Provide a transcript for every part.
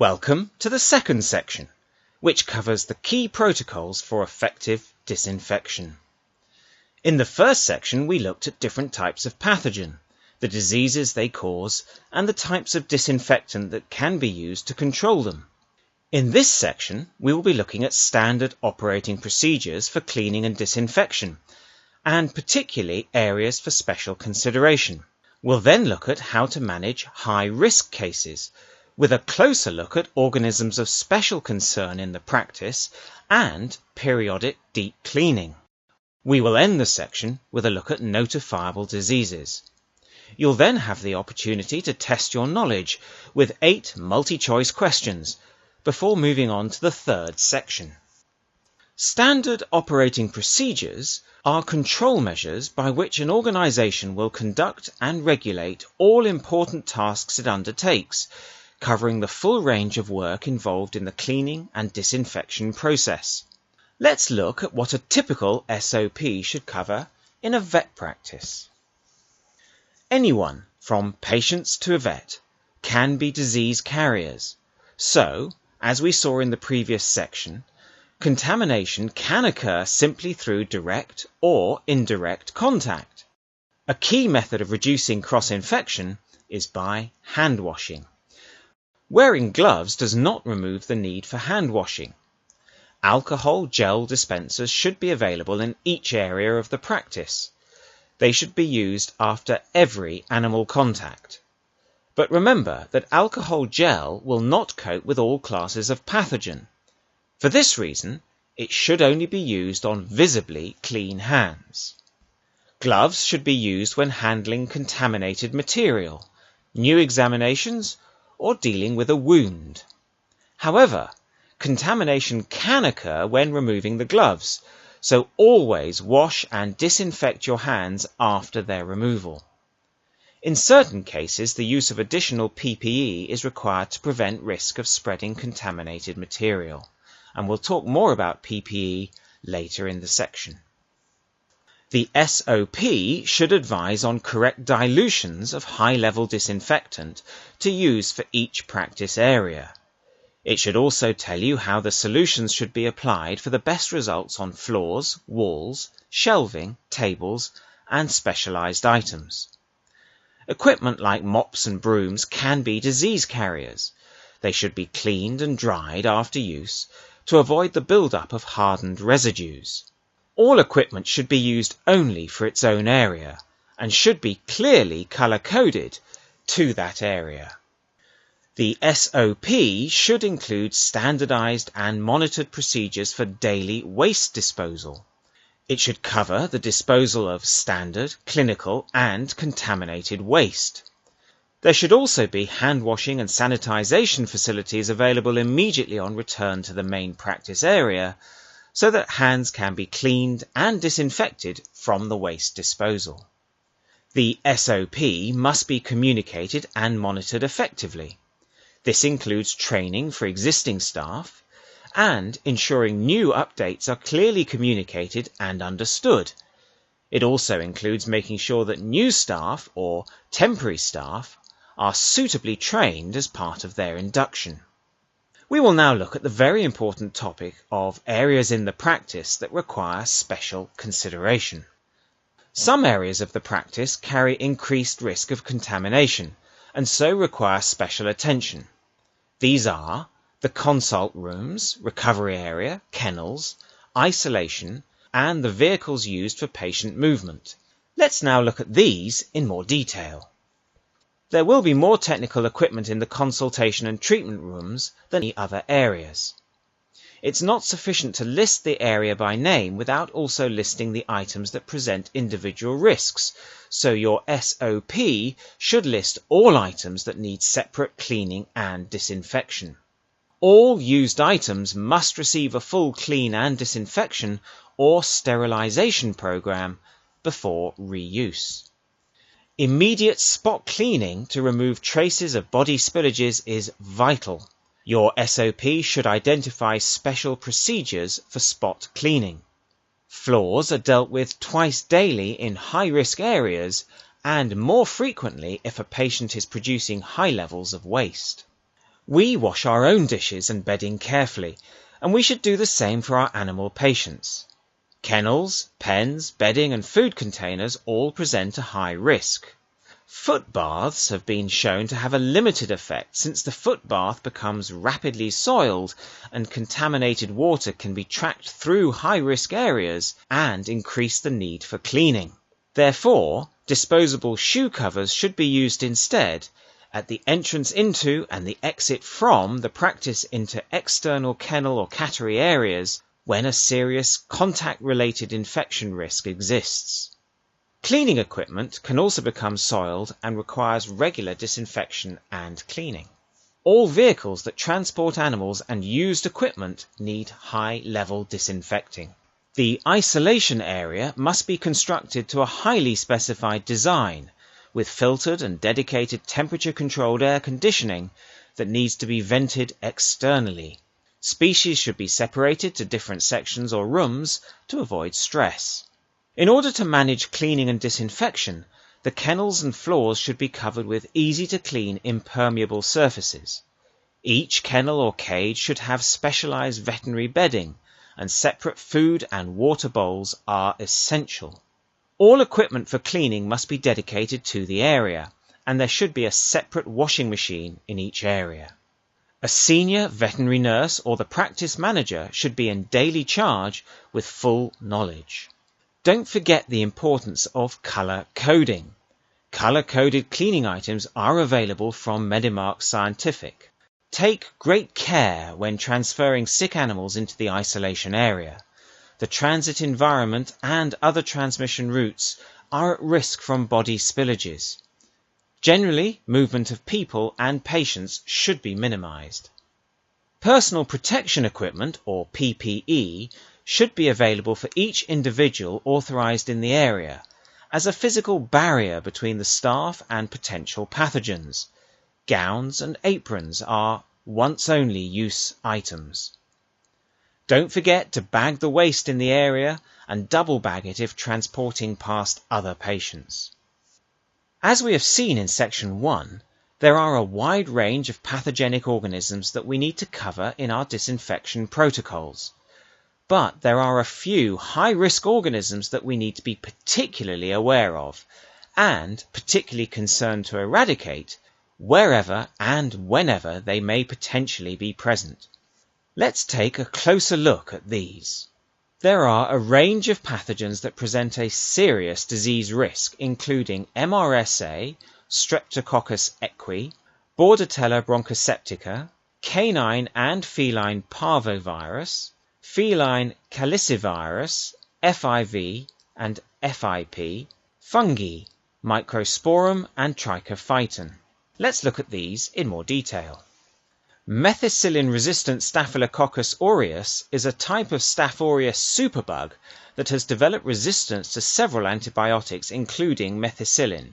Welcome to the second section, which covers the key protocols for effective disinfection. In the first section, we looked at different types of pathogen, the diseases they cause, and the types of disinfectant that can be used to control them. In this section, we will be looking at standard operating procedures for cleaning and disinfection, and particularly areas for special consideration. We'll then look at how to manage high-risk cases, with a closer look at organisms of special concern in the practice and periodic deep cleaning. We will end the section with a look at notifiable diseases. You'll then have the opportunity to test your knowledge with 8 multi-choice questions before moving on to the third section. Standard operating procedures are control measures by which an organization will conduct and regulate all important tasks it undertakes, covering the full range of work involved in the cleaning and disinfection process. Let's look at what a typical SOP should cover in a vet practice. Anyone, from patients to a vet, can be disease carriers. So, as we saw in the previous section, contamination can occur simply through direct or indirect contact. A key method of reducing cross-infection is by hand washing. Wearing gloves does not remove the need for hand washing. Alcohol gel dispensers should be available in each area of the practice. They should be used after every animal contact. But remember that alcohol gel will not cope with all classes of pathogen. For this reason, it should only be used on visibly clean hands. Gloves should be used when handling contaminated material, new examinations, or dealing with a wound. However, contamination can occur when removing the gloves, so always wash and disinfect your hands after their removal. In certain cases, the use of additional PPE is required to prevent risk of spreading contaminated material, and we'll talk more about PPE later in the section. The SOP should advise on correct dilutions of high-level disinfectant to use for each practice area. It should also tell you how the solutions should be applied for the best results on floors, walls, shelving, tables, and specialized items. Equipment like mops and brooms can be disease carriers. They should be cleaned and dried after use to avoid the build-up of hardened residues. All equipment should be used only for its own area and should be clearly color-coded to that area. The SOP should include standardized and monitored procedures for daily waste disposal. It should cover the disposal of standard, clinical, and contaminated waste. There should also be hand washing and sanitization facilities available immediately on return to the main practice area, so that hands can be cleaned and disinfected from the waste disposal. The SOP must be communicated and monitored effectively. This includes training for existing staff and ensuring new updates are clearly communicated and understood. It also includes making sure that new staff or temporary staff are suitably trained as part of their induction. We will now look at the very important topic of areas in the practice that require special consideration. Some areas of the practice carry increased risk of contamination and so require special attention. These are the consult rooms, recovery area, kennels, isolation, and the vehicles used for patient movement. Let's now look at these in more detail. There will be more technical equipment in the consultation and treatment rooms than the other areas. It's not sufficient to list the area by name without also listing the items that present individual risks, so your SOP should list all items that need separate cleaning and disinfection. All used items must receive a full clean and disinfection or sterilization program before reuse. Immediate spot cleaning to remove traces of body spillages is vital. Your SOP should identify special procedures for spot cleaning. Floors are dealt with twice daily in high-risk areas and more frequently if a patient is producing high levels of waste. We wash our own dishes and bedding carefully, and we should do the same for our animal patients. Kennels, pens, bedding and food containers all present a high risk. Foot baths have been shown to have a limited effect since the foot bath becomes rapidly soiled and contaminated water can be tracked through high-risk areas and increase the need for cleaning. Therefore, disposable shoe covers should be used instead at the entrance into and the exit from the practice into external kennel or cattery areas when a serious contact-related infection risk exists. Cleaning equipment can also become soiled and requires regular disinfection and cleaning. All vehicles that transport animals and used equipment need high-level disinfecting. The isolation area must be constructed to a highly specified design, with filtered and dedicated temperature-controlled air conditioning that needs to be vented externally. Species should be separated to different sections or rooms to avoid stress. In order to manage cleaning and disinfection, the kennels and floors should be covered with easy-to-clean impermeable surfaces. Each kennel or cage should have specialized veterinary bedding, and separate food and water bowls are essential. All equipment for cleaning must be dedicated to the area, and there should be a separate washing machine in each area. A senior veterinary nurse or the practice manager should be in daily charge with full knowledge. Don't forget the importance of color coding. Color-coded cleaning items are available from Medimark Scientific. Take great care when transferring sick animals into the isolation area. The transit environment and other transmission routes are at risk from body spillages. Generally, movement of people and patients should be minimized. Personal protection equipment, or PPE, should be available for each individual authorized in the area as a physical barrier between the staff and potential pathogens. Gowns and aprons are once-only use items. Don't forget to bag the waste in the area and double bag it if transporting past other patients. As we have seen in Section 1, there are a wide range of pathogenic organisms that we need to cover in our disinfection protocols. But there are a few high-risk organisms that we need to be particularly aware of and particularly concerned to eradicate wherever and whenever they may potentially be present. Let's take a closer look at these. There are a range of pathogens that present a serious disease risk, including MRSA, Streptococcus equi, Bordetella bronchoseptica, canine and feline parvovirus, feline calicivirus, FIV and FIP, fungi, Microsporum and Trichophyton. Let's look at these in more detail. Methicillin-resistant Staphylococcus aureus is a type of Staph aureus superbug that has developed resistance to several antibiotics, including methicillin.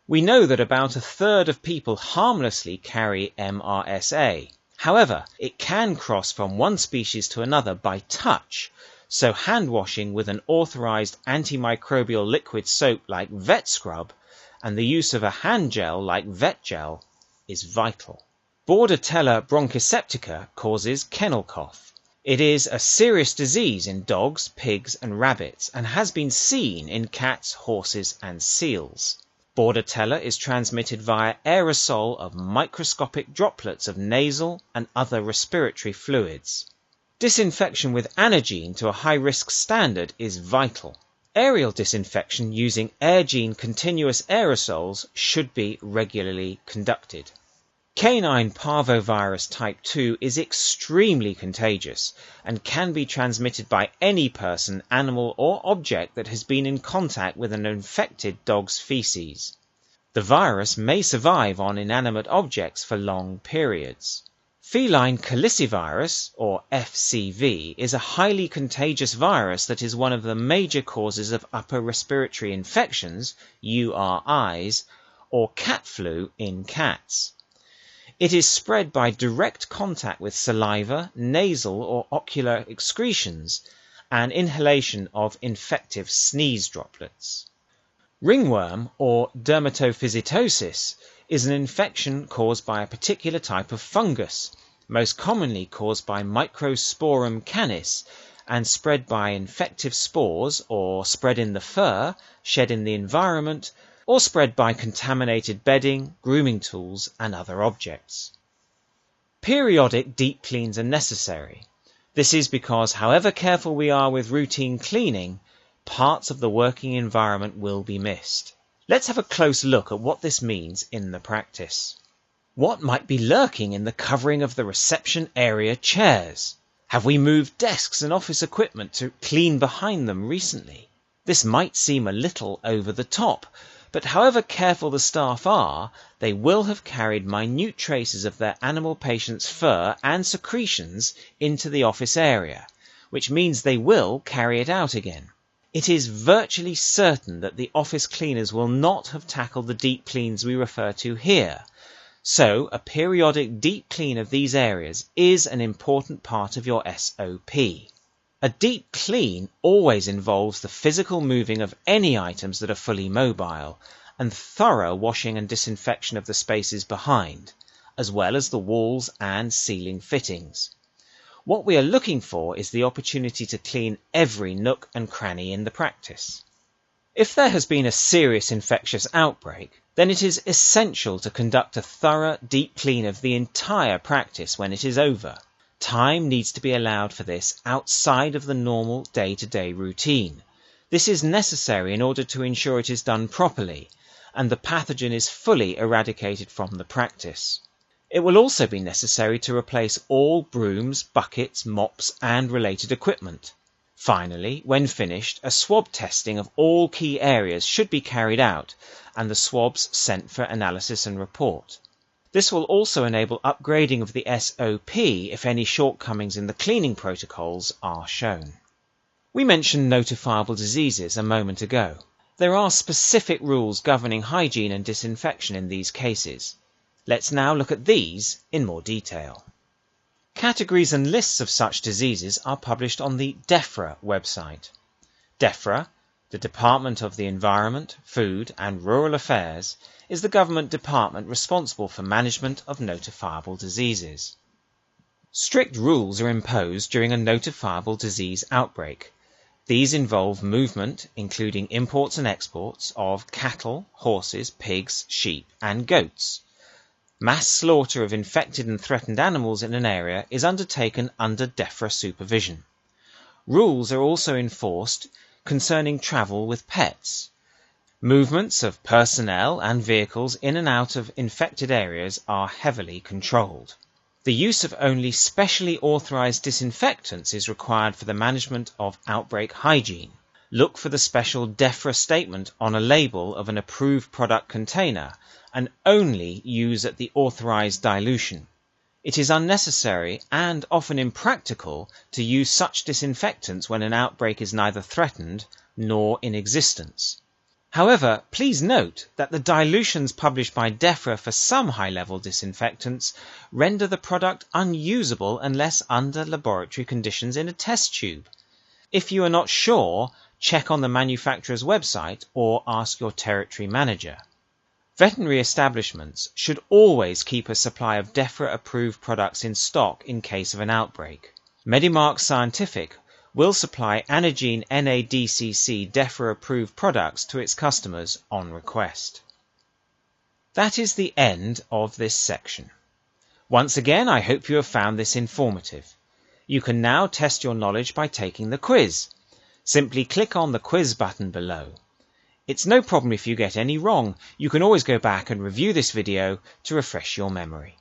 We know that about a third of people harmlessly carry MRSA. However, it can cross from one species to another by touch, so hand washing with an authorized antimicrobial liquid soap like Vet Scrub and the use of a hand gel like Vet Gel is vital. Bordetella bronchoseptica causes kennel cough. It is a serious disease in dogs, pigs and rabbits and has been seen in cats, horses and seals. Bordetella is transmitted via aerosol of microscopic droplets of nasal and other respiratory fluids. Disinfection with Anagene to a high-risk standard is vital. Aerial disinfection using Airgene continuous aerosols should be regularly conducted. Canine parvovirus type 2 is extremely contagious and can be transmitted by any person, animal or object that has been in contact with an infected dog's feces. The virus may survive on inanimate objects for long periods. Feline calicivirus, or FCV, is a highly contagious virus that is one of the major causes of upper respiratory infections, URIs, or cat flu in cats. It is spread by direct contact with saliva, nasal or ocular excretions, and inhalation of infective sneeze droplets. Ringworm, or dermatophysiotosis, is an infection caused by a particular type of fungus, most commonly caused by Microsporum canis, and spread by infective spores, or spread in the fur, shed in the environment, or spread by contaminated bedding, grooming tools, and other objects. Periodic deep cleans are necessary. This is because however careful we are with routine cleaning, parts of the working environment will be missed. Let's have a close look at what this means in the practice. What might be lurking in the covering of the reception area chairs? Have we moved desks and office equipment to clean behind them recently? This might seem a little over the top, but however careful the staff are, they will have carried minute traces of their animal patient's fur and secretions into the office area, which means they will carry it out again. It is virtually certain that the office cleaners will not have tackled the deep cleans we refer to here, so a periodic deep clean of these areas is an important part of your SOP. A deep clean always involves the physical moving of any items that are fully mobile, and thorough washing and disinfection of the spaces behind, as well as the walls and ceiling fittings. What we are looking for is the opportunity to clean every nook and cranny in the practice. If there has been a serious infectious outbreak, then it is essential to conduct a thorough deep clean of the entire practice when it is over. Time needs to be allowed for this outside of the normal day-to-day routine. This is necessary in order to ensure it is done properly, and the pathogen is fully eradicated from the practice. It will also be necessary to replace all brooms, buckets, mops, and related equipment. Finally, when finished, a swab testing of all key areas should be carried out, and the swabs sent for analysis and report. This will also enable upgrading of the SOP if any shortcomings in the cleaning protocols are shown. We mentioned notifiable diseases a moment ago. There are specific rules governing hygiene and disinfection in these cases. Let's now look at these in more detail. Categories and lists of such diseases are published on the DEFRA website. DEFRA, the Department of the Environment, Food and Rural Affairs, is the government department responsible for management of notifiable diseases. Strict rules are imposed during a notifiable disease outbreak. These involve movement, including imports and exports, of cattle, horses, pigs, sheep and goats. Mass slaughter of infected and threatened animals in an area is undertaken under DEFRA supervision. Rules are also enforced concerning travel with pets. Movements of personnel and vehicles in and out of infected areas are heavily controlled. The use of only specially authorized disinfectants is required for the management of outbreak hygiene. Look for the special DEFRA statement on a label of an approved product container and only use at the authorized dilution. It is unnecessary and often impractical to use such disinfectants when an outbreak is neither threatened nor in existence. However, please note that the dilutions published by DEFRA for some high-level disinfectants render the product unusable unless under laboratory conditions in a test tube. If you are not sure, check on the manufacturer's website or ask your territory manager. Veterinary establishments should always keep a supply of DEFRA-approved products in stock in case of an outbreak. Medimark Scientific will supply Anagene NADCC DEFRA-approved products to its customers on request. That is the end of this section. Once again, I hope you have found this informative. You can now test your knowledge by taking the quiz. Simply click on the quiz button below. It's no problem if you get any wrong. You can always go back and review this video to refresh your memory.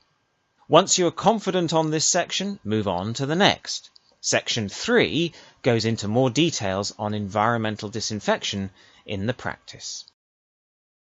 Once you are confident on this section, move on to the next. Section 3 goes into more details on environmental disinfection in the practice.